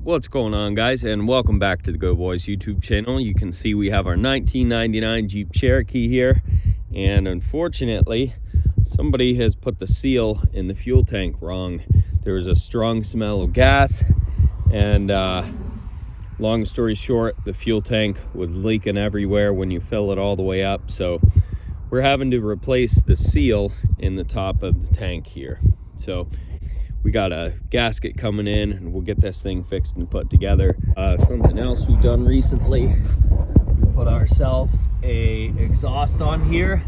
What's going on, guys, and welcome back to the Goodol'boys YouTube channel. You can see we have our 1999 Jeep Cherokee here, and unfortunately somebody has put the seal in the fuel tank wrong. There was a strong smell of gas, and long story short, the fuel tank was leaking everywhere when you fill it all the way up, so we're having to replace the seal in the top of the tank here. So we got a gasket coming in and we'll get this thing fixed and put together. Something else we've done recently, we put ourselves a exhaust on here.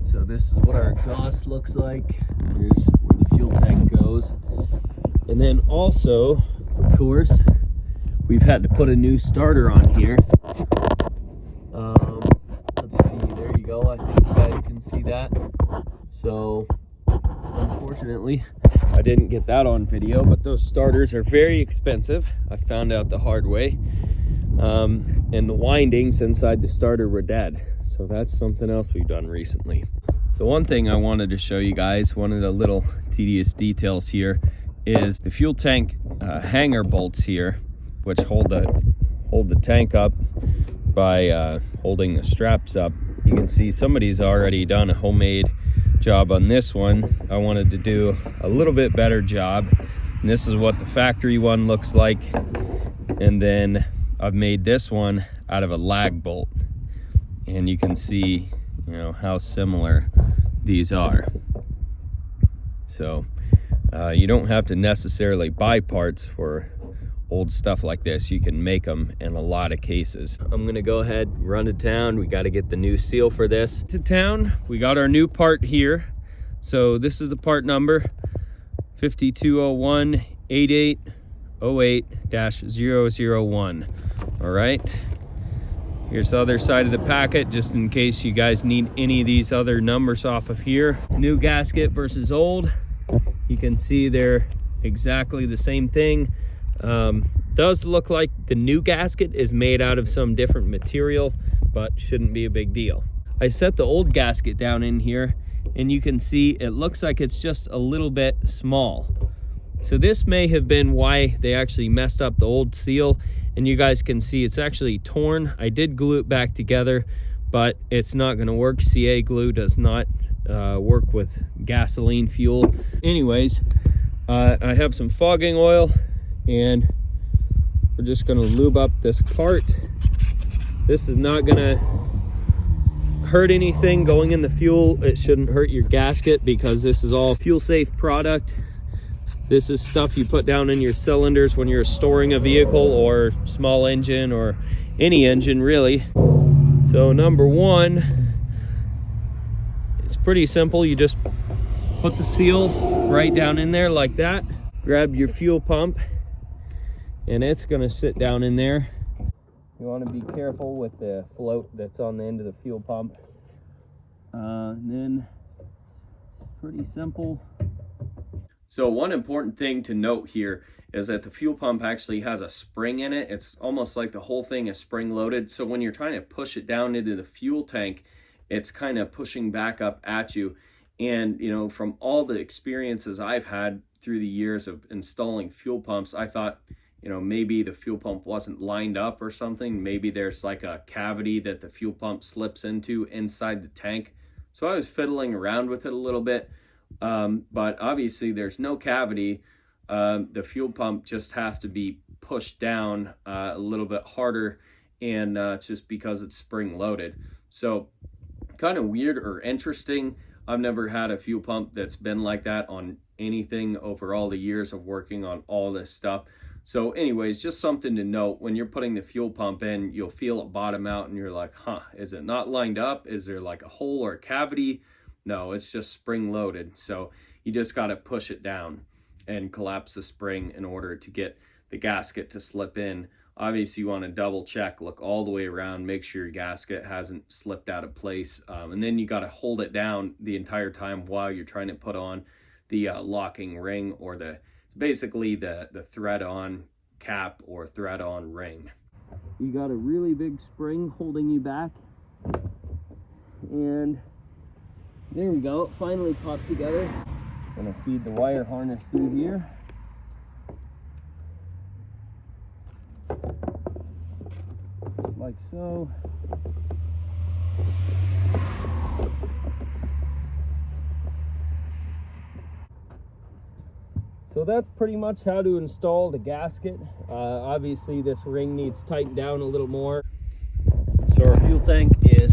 So this is what our exhaust looks like. Here's where the fuel tank goes. And then also, of course, we've had to put a new starter on here. Let's see, there you go. I think you guys can see that. So unfortunately, I didn't get that on video, but those starters are very expensive. I found out the hard way. And the windings inside the starter were dead. So that's something else we've done recently. So one thing I wanted to show you guys, one of the little tedious details here, is the fuel tank hanger bolts here, which hold the tank up by holding the straps up. You can see somebody's already done a homemade job on this one. I wanted to do a little bit better job, and this is what the factory one looks like. And then I've made this one out of a lag bolt, and you can see, you know, how similar these are. So you don't have to necessarily buy parts for old stuff like this. You can make them in a lot of cases. I'm gonna go ahead, run to town. We got to get the new seal for this. To town, we got our new part here. So this is the part number 5201-8808-001. All right, here's the other side of the packet, just in case you guys need any of these other numbers off of here. New gasket versus old. You can see they're exactly the same thing. Does look like the new gasket is made out of some different material, but shouldn't be a big deal. I set the old gasket down in here, and you can see it looks like it's just a little bit small. So this may have been why they actually messed up the old seal, and you guys can see it's actually torn. I did glue it back together, but it's not going to work. CA glue does not work with gasoline fuel. Anyways, I have some fogging oil, and we're just going to lube up this part. This is not going to hurt anything going in the fuel. It shouldn't hurt your gasket because this is all fuel safe product. This is stuff you put down in your cylinders when you're storing a vehicle or small engine or any engine really. So number one, it's pretty simple. You just put the seal right down in there like that. Grab your fuel pump, and it's going to sit down in there. You want to be careful with the float that's on the end of the fuel pump. And then pretty simple. So one important thing to note here is that the fuel pump actually has a spring in it. It's almost like the whole thing is spring loaded. So when you're trying to push it down into the fuel tank, it's kind of pushing back up at you. And, you know, from all the experiences I've had through the years of installing fuel pumps, I thought, you know, maybe the fuel pump wasn't lined up or something. Maybe there's like a cavity that the fuel pump slips into inside the tank. So I was fiddling around with it a little bit, but obviously there's no cavity. The fuel pump just has to be pushed down a little bit harder, and just because it's spring loaded. So kind of weird or interesting. I've never had a fuel pump that's been like that on anything over all the years of working on all this stuff. So anyways, just something to note. When you're putting the fuel pump in, you'll feel it bottom out and you're like, huh, is it not lined up? Is there like a hole or a cavity? No, it's just spring loaded. So you just got to push it down and collapse the spring in order to get the gasket to slip in. Obviously you want to double check, look all the way around, make sure your gasket hasn't slipped out of place. And then you got to hold it down the entire time while you're trying to put on the locking ring, or it's basically the thread-on cap or thread-on ring. You got a really big spring holding you back, and there we go. It finally popped together. Gonna feed the wire harness through here. like so. So that's pretty much how to install the gasket. Obviously this ring needs tightened down a little more. So our fuel tank is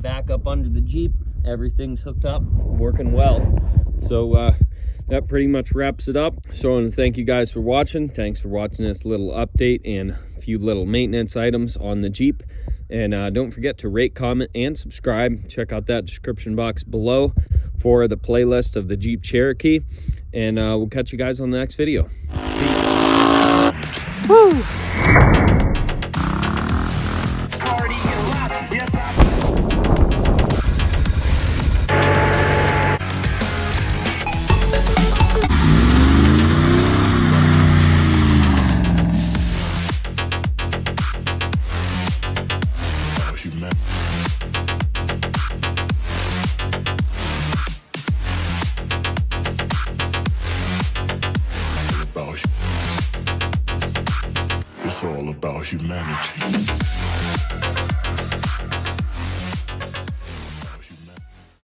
back up under the Jeep. Everything's hooked up, working well. So that pretty much wraps it up. So I want to thank you guys for watching. Thanks for watching this little update and a few little maintenance items on the Jeep. And don't forget to rate, comment, and subscribe. Check out that description box below for the playlist of the Jeep Cherokee. And we'll catch you guys on the next video. Peace. Woo! It's all about humanity.